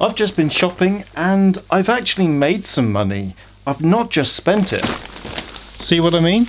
I've just been shopping and I've actually made some money. I've not just spent it. See what I mean?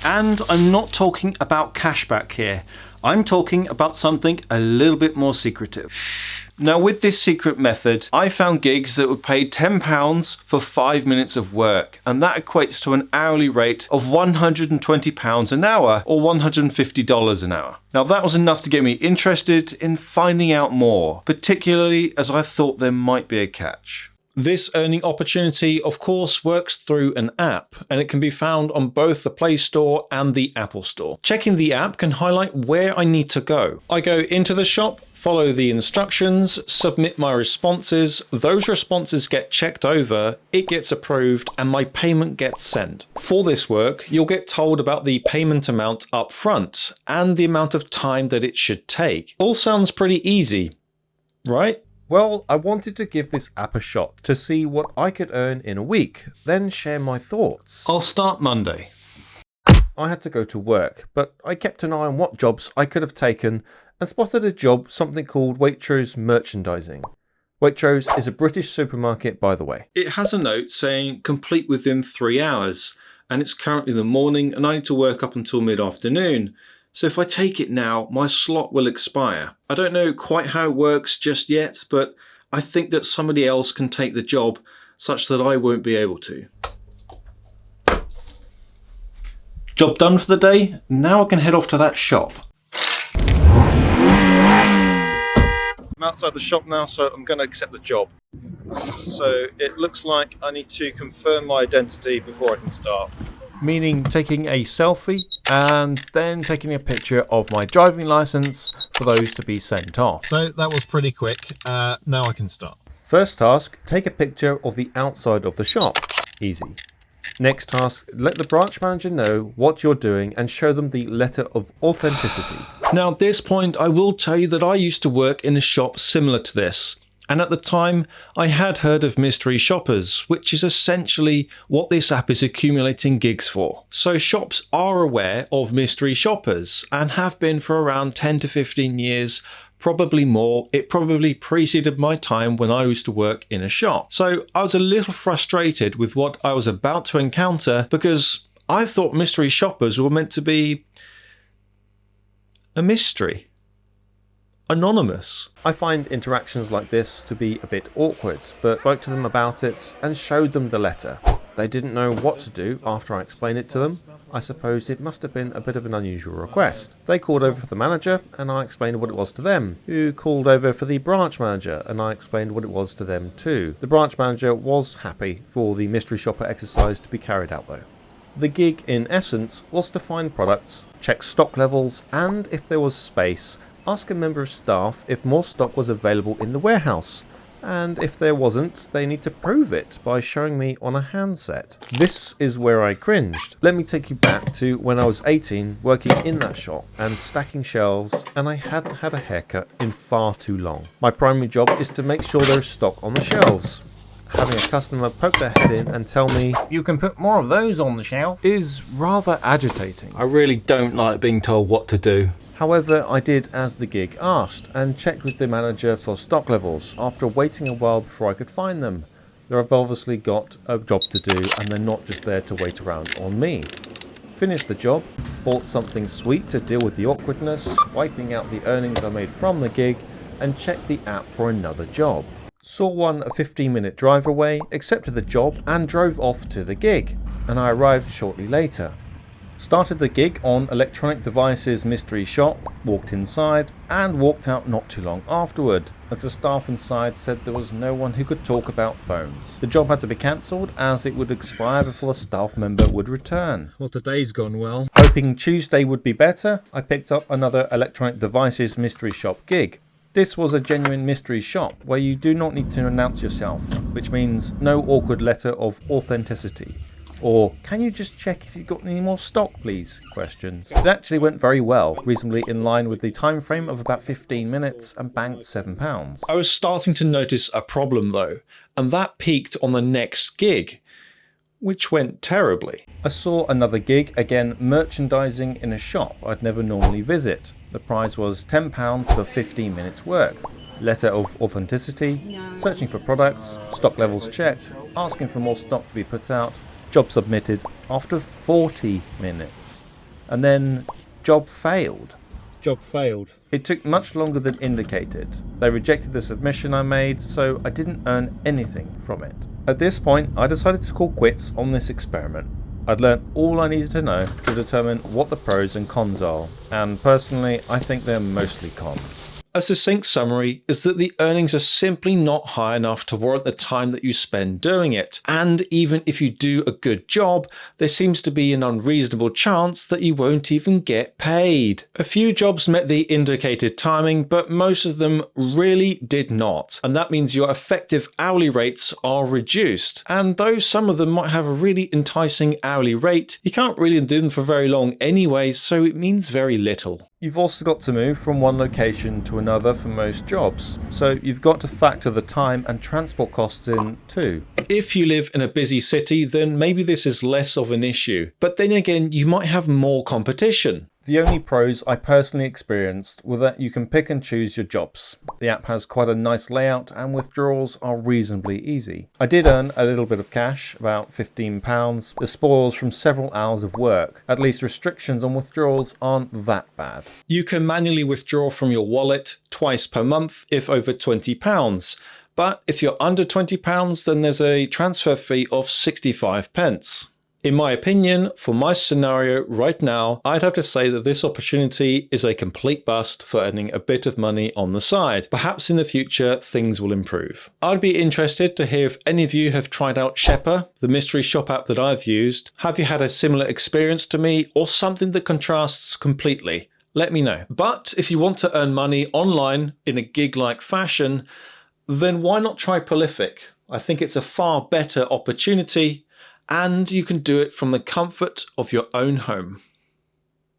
And I'm not talking about cashback here. I'm talking about something a little bit more secretive. Shh. Now with this secret method, I found gigs that would pay £10 for 5 minutes of work, and that equates to an hourly rate of £120 an hour or $150 an hour. Now that was enough to get me interested in finding out more, particularly as I thought there might be a catch. This earning opportunity, of course, works through an app, and it can be found on both the Play Store and the Apple Store. Checking the app can highlight where I need to go. I go into the shop, follow the instructions, submit my responses. Those responses get checked over, it gets approved, and my payment gets sent. For this work, you'll get told about the payment amount up front and the amount of time that it should take. All sounds pretty easy, right? Well, I wanted to give this app a shot to see what I could earn in a week, then share my thoughts. I'll start Monday. I had to go to work, but I kept an eye on what jobs I could have taken and spotted a job, something called Waitrose Merchandising. Waitrose is a British supermarket, by the way. It has a note saying complete within 3 hours, and it's currently the morning and I need to work up until mid-afternoon. So if I take it now, my slot will expire. I don't know quite how it works just yet, but I think that somebody else can take the job such that I won't be able to. Job done for the day. Now I can head off to that shop. I'm outside the shop now, so I'm going to accept the job. So it looks like I need to confirm my identity before I can start. Meaning taking a selfie and then taking a picture of my driving license for those to be sent off. So that was pretty quick. Now I can start. First task, take a picture of the outside of the shop. Easy. Next task, let the branch manager know what you're doing and show them the letter of authenticity. Now at this point I will tell you that I used to work in a shop similar to this. And at the time, I had heard of mystery shoppers, which is essentially what this app is accumulating gigs for. So shops are aware of mystery shoppers and have been for around 10 to 15 years, probably more. It probably preceded my time when I used to work in a shop. So I was a little frustrated with what I was about to encounter because I thought mystery shoppers were meant to be a mystery. Anonymous. I find interactions like this to be a bit awkward, but spoke to them about it and showed them the letter. They didn't know what to do after I explained it to them. I suppose it must have been a bit of an unusual request. They called over for the manager and I explained what it was to them, who called over for the branch manager and I explained what it was to them too. The branch manager was happy for the mystery shopper exercise to be carried out though. The gig in essence was to find products, check stock levels, and if there was space, ask a member of staff if more stock was available in the warehouse, and if there wasn't, they need to prove it by showing me on a handset. This is where I cringed. Let me take you back to when I was 18, working in that shop and stacking shelves, and I hadn't had a haircut in far too long. My primary job is to make sure there's stock on the shelves. Having a customer poke their head in and tell me, "You can put more of those on the shelf," is rather agitating. I really don't like being told what to do. However, I did as the gig asked and checked with the manager for stock levels after waiting a while before I could find them. They've obviously got a job to do and they're not just there to wait around on me. Finished the job, bought something sweet to deal with the awkwardness, wiping out the earnings I made from the gig, and checked the app for another job. Saw one a 15-minute drive away, accepted the job and drove off to the gig, and I arrived shortly later. Started the gig on Electronic Devices Mystery Shop, walked inside, and walked out not too long afterward, as the staff inside said there was no one who could talk about phones. The job had to be cancelled as it would expire before a staff member would return. Well, today's gone well. Hoping Tuesday would be better, I picked up another Electronic Devices Mystery Shop gig. This was a genuine mystery shop where you do not need to announce yourself, which means no awkward letter of authenticity. Or, "Can you just check if you've got any more stock please?" questions. It actually went very well, reasonably in line with the time frame of about 15 minutes and banked £7. I was starting to notice a problem though, and that peaked on the next gig, which went terribly. I saw another gig, again merchandising in a shop I'd never normally visit. The prize was £10 for 15 minutes work. letter of authenticity, searching for products, stock levels checked, asking for more stock to be put out, job submitted after 40 minutes. And then job failed. Job failed. It took much longer than indicated. They rejected the submission I made, so I didn't earn anything from it. At this point, I decided to call quits on this experiment. I'd learned all I needed to know to determine what the pros and cons are, and personally, I think they're mostly cons. A succinct summary is that the earnings are simply not high enough to warrant the time that you spend doing it. And even if you do a good job, there seems to be an unreasonable chance that you won't even get paid. A few jobs met the indicated timing, but most of them really did not. And that means your effective hourly rates are reduced. And though some of them might have a really enticing hourly rate, you can't really do them for very long anyway, so it means very little. You've also got to move from one location to another for most jobs, so you've got to factor the time and transport costs in too. If you live in a busy city, then maybe this is less of an issue. But then again, you might have more competition. The only pros I personally experienced were that you can pick and choose your jobs. The app has quite a nice layout and withdrawals are reasonably easy. I did earn a little bit of cash, about £15, the spoils from several hours of work. At least restrictions on withdrawals aren't that bad. You can manually withdraw from your wallet twice per month if over £20. But if you're under £20, then there's a transfer fee of 65p. In my opinion, for my scenario right now, I'd have to say that this opportunity is a complete bust for earning a bit of money on the side. Perhaps in the future, things will improve. I'd be interested to hear if any of you have tried out Shepper, the mystery shop app that I've used. Have you had a similar experience to me or something that contrasts completely? Let me know. But if you want to earn money online in a gig-like fashion, then why not try Prolific? I think it's a far better opportunity, and you can do it from the comfort of your own home.